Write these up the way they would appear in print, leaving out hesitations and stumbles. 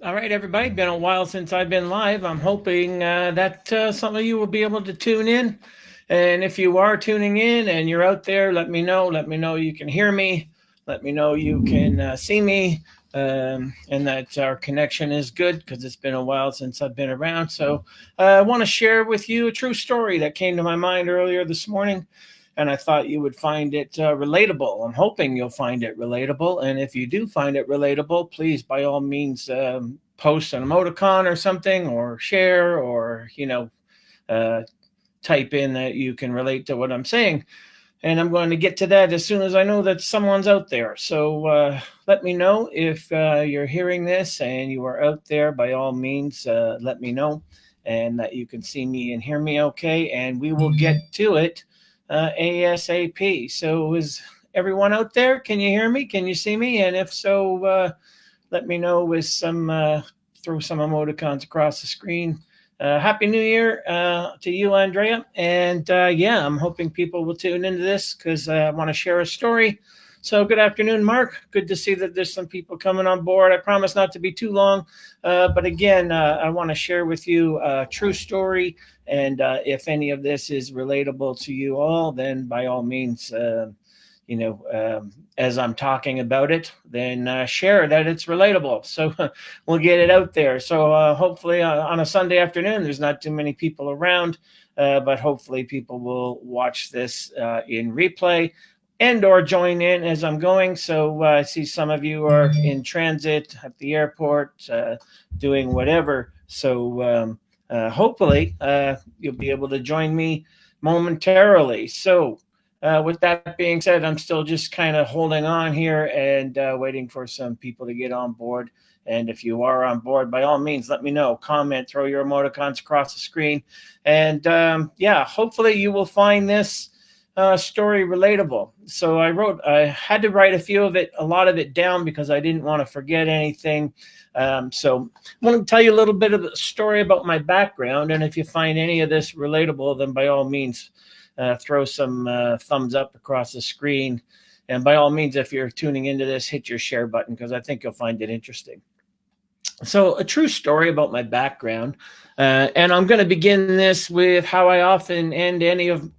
All right, everybody. Been a while since I've been live. I'm hoping that some of you will be able to tune in. And if you are tuning in and you're out there, let me know. Let me know you can hear me. Let me know you can see me. And that our connection is good because it's been a while since I've been around. So I want to share with you a true story that came to my mind earlier this morning, and I thought you would find it relatable. I'm hoping you'll find it relatable, and if you do find it relatable, please, by all means, post an emoticon or something, or share, or uh, type in that you can relate to what I'm saying. And I'm going to get to that as soon as I know that someone's out there. So let me know if you're hearing this and you are out there. By all means, let me know, and that you can see me and hear me okay. And we will get to it ASAP. So, is everyone out there? Can you hear me? Can you see me? And if so, let me know with some, throw some emoticons across the screen. Happy New Year to you, Andrea. And yeah, I'm hoping people will tune into this because I want to share a story. So, good afternoon, Mark. Good to see that there's some people coming on board. I promise not to be too long. But again, I want to share with you a true story. And if any of this is relatable to you all, then by all means, as I'm talking about it, then share that it's relatable. So we'll get it out there. So hopefully on a Sunday afternoon, there's not too many people around, but hopefully people will watch this in replay and or join in as I'm going. So I see some of you are in transit at the airport, doing whatever. So hopefully you'll be able to join me momentarily. So with that being said, I'm still just kind of holding on here and waiting for some people to get on board. And if you are on board, by all means, let me know. Comment, throw your emoticons across the screen. And yeah, hopefully you will find this story relatable. So I had to write a lot of it down because I didn't want to forget anything. So I want to tell you a little bit of the story about my background. And if you find any of this relatable, then by all means, throw some thumbs up across the screen. And by all means, if you're tuning into this, hit your share button because I think you'll find it interesting. So, a true story about my background. And I'm going to begin this with how I often end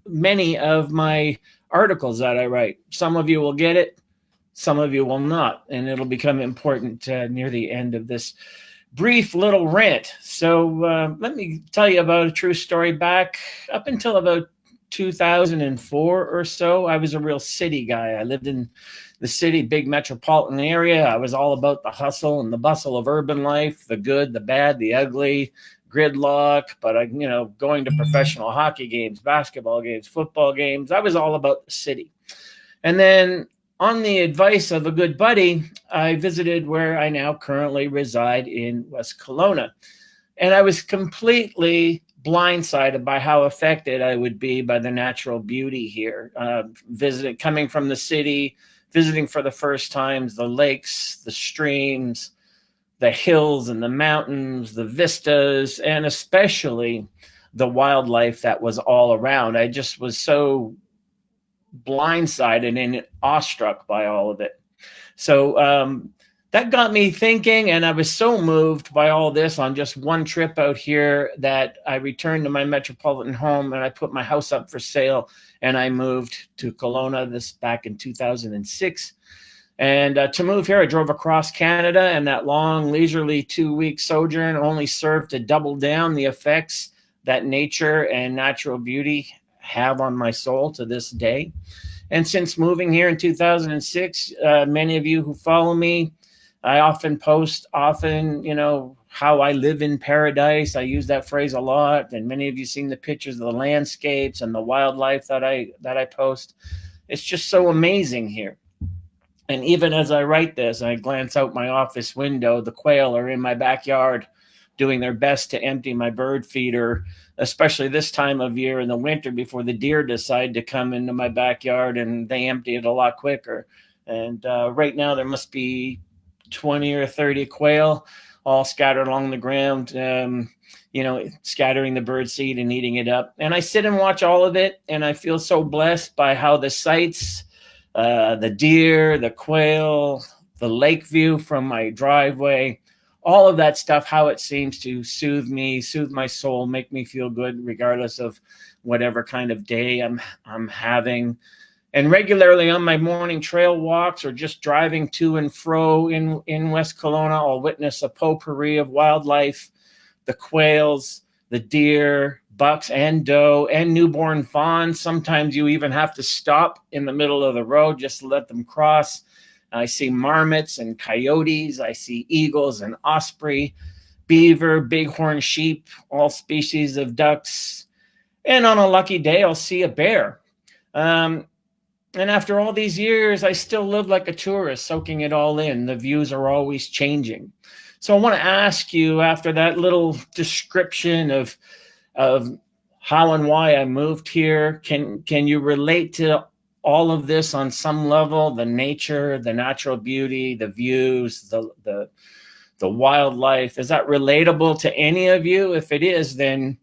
many of my articles that I write. Some of you will get it, some of you will not. And it'll become important near the end of this brief little rant. So, let me tell you about a true story back up until about 2004 or so. I was a real city guy. I lived in the city, big metropolitan area. I was all about the hustle and the bustle of urban life, the good, the bad, the ugly, gridlock. But going to professional hockey games, basketball games, football games, I was all about the city. And then, on the advice of a good buddy, I visited where I now currently reside in West Kelowna. And I was completely blindsided by how affected I would be by the natural beauty here. Coming from the city, visiting for the first times the lakes, the streams, the hills and the mountains, the vistas, and especially the wildlife that was all around. I just was so blindsided and awestruck by all of it. So that got me thinking, and I was so moved by all this on just one trip out here that I returned to my metropolitan home and I put my house up for sale and I moved to Kelowna, this back in 2006. And to move here, I drove across Canada, and that long, leisurely 2 week sojourn only served to double down the effects that nature and natural beauty have on my soul to this day. And since moving here in 2006, many of you who follow me, I often post, how I live in paradise. I use that phrase a lot, and many of you seen the pictures of the landscapes and the wildlife that I post. It's just so amazing here. And even as I write this, I glance out my office window. The quail are in my backyard doing their best to empty my bird feeder, especially this time of year in the winter before the deer decide to come into my backyard, and they empty it a lot quicker. And right now there must be 20 or 30 quail all scattered along the ground, scattering the bird seed and eating it up. And I sit and watch all of it, and I feel so blessed by how the sights, the deer, the quail, the lake view from my driveway, all of that stuff, how it seems to soothe me, soothe my soul, make me feel good, regardless of whatever kind of day I'm having. And regularly on my morning trail walks or just driving to and fro in West Kelowna, I'll witness a potpourri of wildlife, the quails, the deer, bucks and doe, and newborn fawns. Sometimes you even have to stop in the middle of the road just to let them cross. I see marmots and coyotes. I see eagles and osprey, beaver, bighorn sheep, all species of ducks. And on a lucky day, I'll see a bear. And after all these years, I still live like a tourist, soaking it all in. The views are always changing. So I want to ask you, after that little description of how and why I moved here, can you relate to all of this on some level? The nature, the natural beauty, the views, the wildlife. Is that relatable to any of you? If it is, then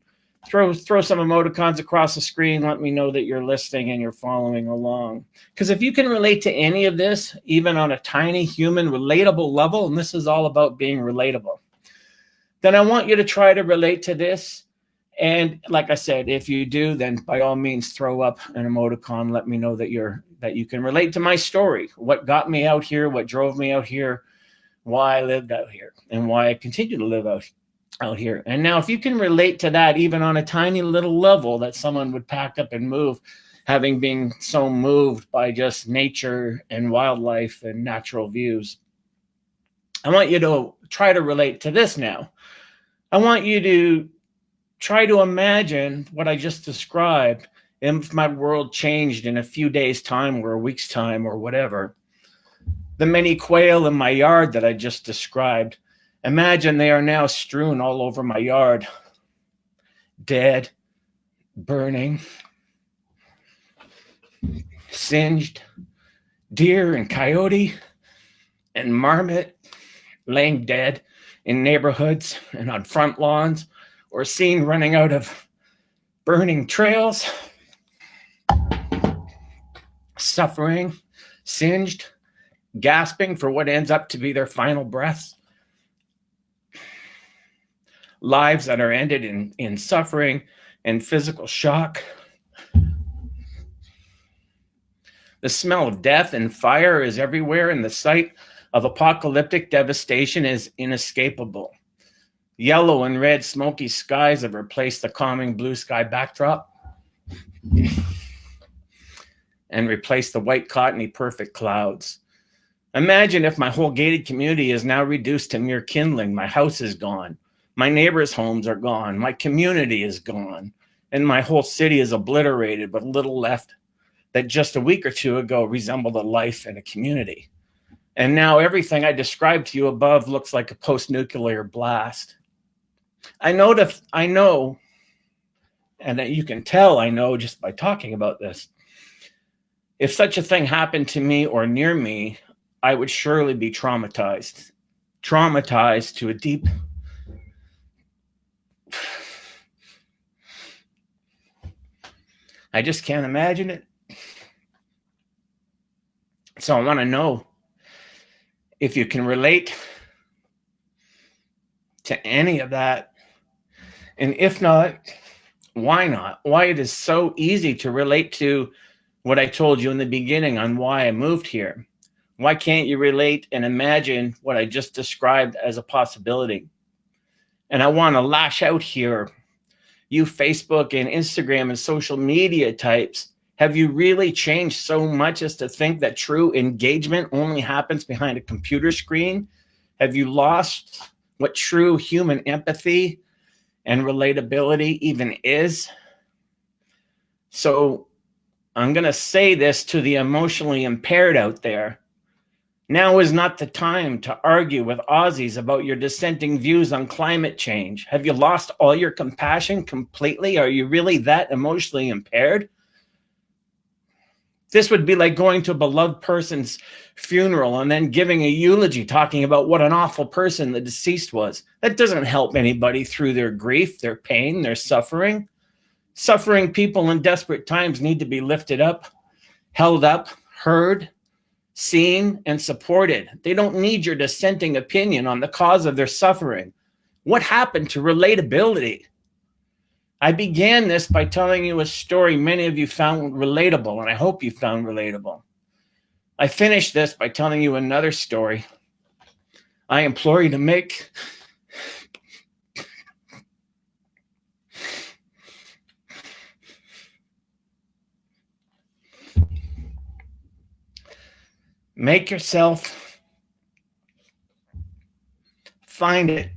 throw some emoticons across the screen. Let me know that you're listening and you're following along. Because if you can relate to any of this, even on a tiny human relatable level, and this is all about being relatable, then I want you to try to relate to this. And like I said, if you do, then by all means throw up an emoticon. Let me know that you can relate to my story, what got me out here, what drove me out here, why I lived out here, and why I continue to live out here. And now if you can relate to that, even on a tiny little level, that someone would pack up and move, having been so moved by just nature and wildlife and natural views, I want you to try to relate to this now. I want you to try to imagine what I just described if my world changed in a few days' time or a week's time or whatever. The many quail in my yard that I just described, imagine they are now strewn all over my yard, dead, burning, singed. Deer and coyote and marmot laying dead in neighborhoods and on front lawns, or seen running out of burning trails, suffering, singed, gasping for what ends up to be their final breaths. Lives that are ended in suffering and physical shock. The smell of death and fire is everywhere, and the sight of apocalyptic devastation is inescapable. Yellow and red smoky skies have replaced the calming blue sky backdrop and replaced the white cottony perfect clouds. Imagine if my whole gated community is now reduced to mere kindling. My house is gone. My neighbors' homes are gone. My community is gone. And my whole city is obliterated with little left that just a week or two ago resembled a life and a community. And now everything I described to you above looks like a post-nuclear blast. I know, and you can tell I know just by talking about this, if such a thing happened to me or near me, I would surely be traumatized to a deep, I just can't imagine it. So I want to know if you can relate to any of that. And if not, why not? Why it is so easy to relate to what I told you in the beginning on why I moved here. Why can't you relate and imagine what I just described as a possibility? And I want to lash out here. You Facebook and Instagram and social media types, have you really changed so much as to think that true engagement only happens behind a computer screen? Have you lost what true human empathy and relatability even is? So I'm going to say this to the emotionally impaired out there. Now is not the time to argue with Aussies about your dissenting views on climate change. Have you lost all your compassion completely? Are you really that emotionally impaired? This would be like going to a beloved person's funeral and then giving a eulogy talking about what an awful person the deceased was. That doesn't help anybody through their grief, their pain, their suffering. Suffering people in desperate times need to be lifted up, held up, heard, seen, and supported. They don't need your dissenting opinion on the cause of their suffering. What happened to relatability? I began this by telling you a story many of you found relatable, and I hope you found relatable. I finished this by telling you another story. I implore you to make yourself find it.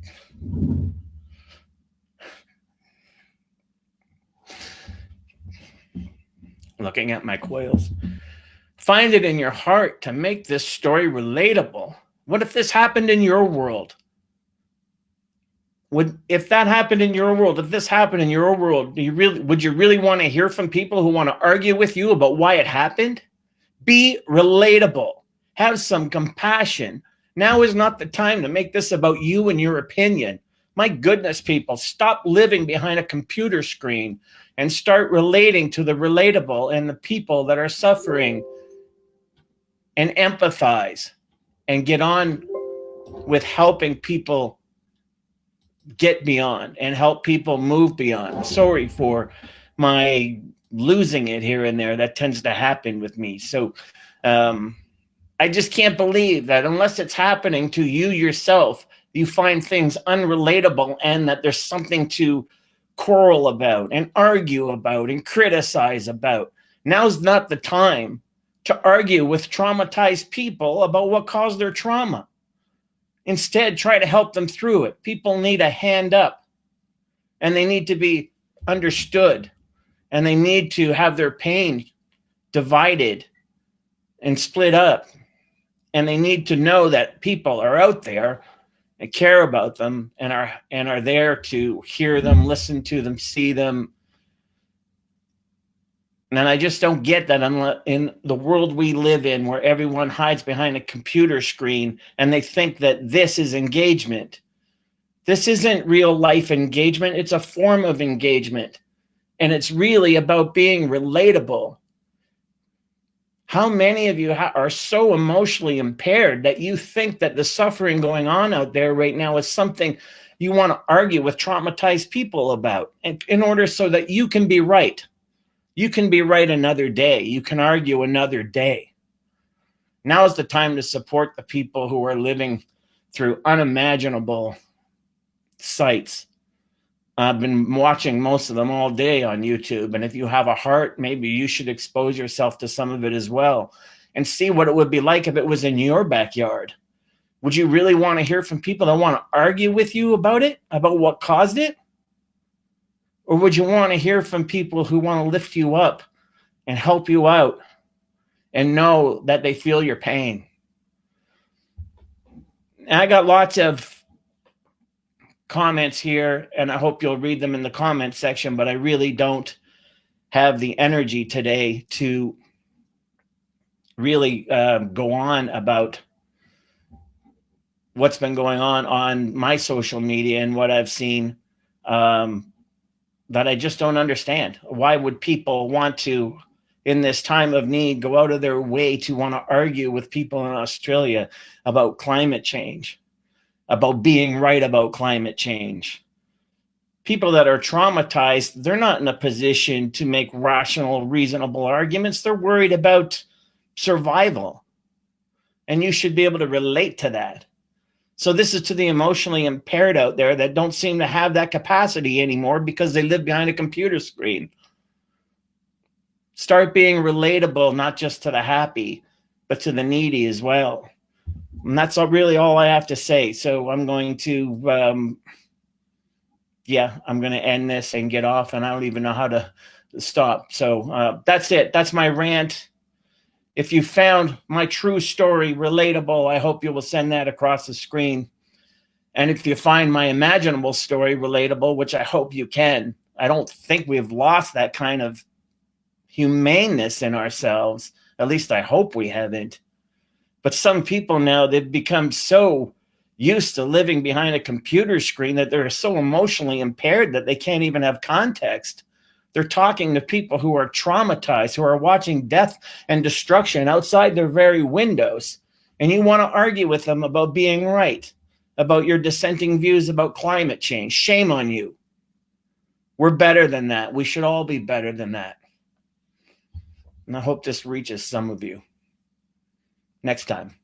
Looking at my coils. Find it in your heart to make this story relatable. What if this happened in your world? If that happened in your world, if this happened in your world, would you really want to hear from people who want to argue with you about why it happened? Be relatable. Have some compassion. Now is not the time to make this about you and your opinion. My goodness, people, stop living behind a computer screen and start relating to the relatable and the people that are suffering, and empathize and get on with helping people get beyond and help people move beyond. Sorry for my losing it here and there. That tends to happen with me. So I just can't believe that unless it's happening to you yourself, you find things unrelatable and that there's something to quarrel about and argue about and criticize about. Now's not the time to argue with traumatized people about what caused their trauma. Instead, try to help them through it. People need a hand up, and they need to be understood, and they need to have their pain divided and split up. And they need to know that people are out there and care about them and are there to hear them, listen to them, see them. And I just don't get that in the world we live in, where everyone hides behind a computer screen and they think that this is engagement. This isn't real life engagement. It's a form of engagement. And it's really about being relatable. How many of you are so emotionally impaired that you think that the suffering going on out there right now is something you want to argue with traumatized people about, in order so that you can be right? You can be right another day. You can argue another day. Now is the time to support the people who are living through unimaginable sights. I've been watching most of them all day on YouTube. And if you have a heart, maybe you should expose yourself to some of it as well and see what it would be like if it was in your backyard. Would you really want to hear from people that want to argue with you about it, about what caused it? Or would you want to hear from people who want to lift you up and help you out and know that they feel your pain? And I got lots of comments here, and I hope you'll read them in the comment section, but I really don't have the energy today to really go on about what's been going on my social media and what I've seen, that I just don't understand. Why would people want to, in this time of need, go out of their way to want to argue with people in Australia about climate change, about being right about climate change? People that are traumatized, they're not in a position to make rational, reasonable arguments. They're worried about survival. And you should be able to relate to that. So this is to the emotionally impaired out there that don't seem to have that capacity anymore because they live behind a computer screen. Start being relatable, not just to the happy, but to the needy as well. And that's really all I have to say. So I'm going to, I'm going to end this and get off, and I don't even know how to stop. So that's it. That's my rant. If you found my true story relatable, I hope you will send that across the screen. And if you find my imaginable story relatable, which I hope you can, I don't think we've lost that kind of humaneness in ourselves. At least I hope we haven't. But some people now, they've become so used to living behind a computer screen that they're so emotionally impaired that they can't even have context They're talking to people who are traumatized, who are watching death and destruction outside their very windows. And you want to argue with them about being right, about your dissenting views about climate change. Shame on you. We're better than that. We should all be better than that. And I hope this reaches some of you. Next time.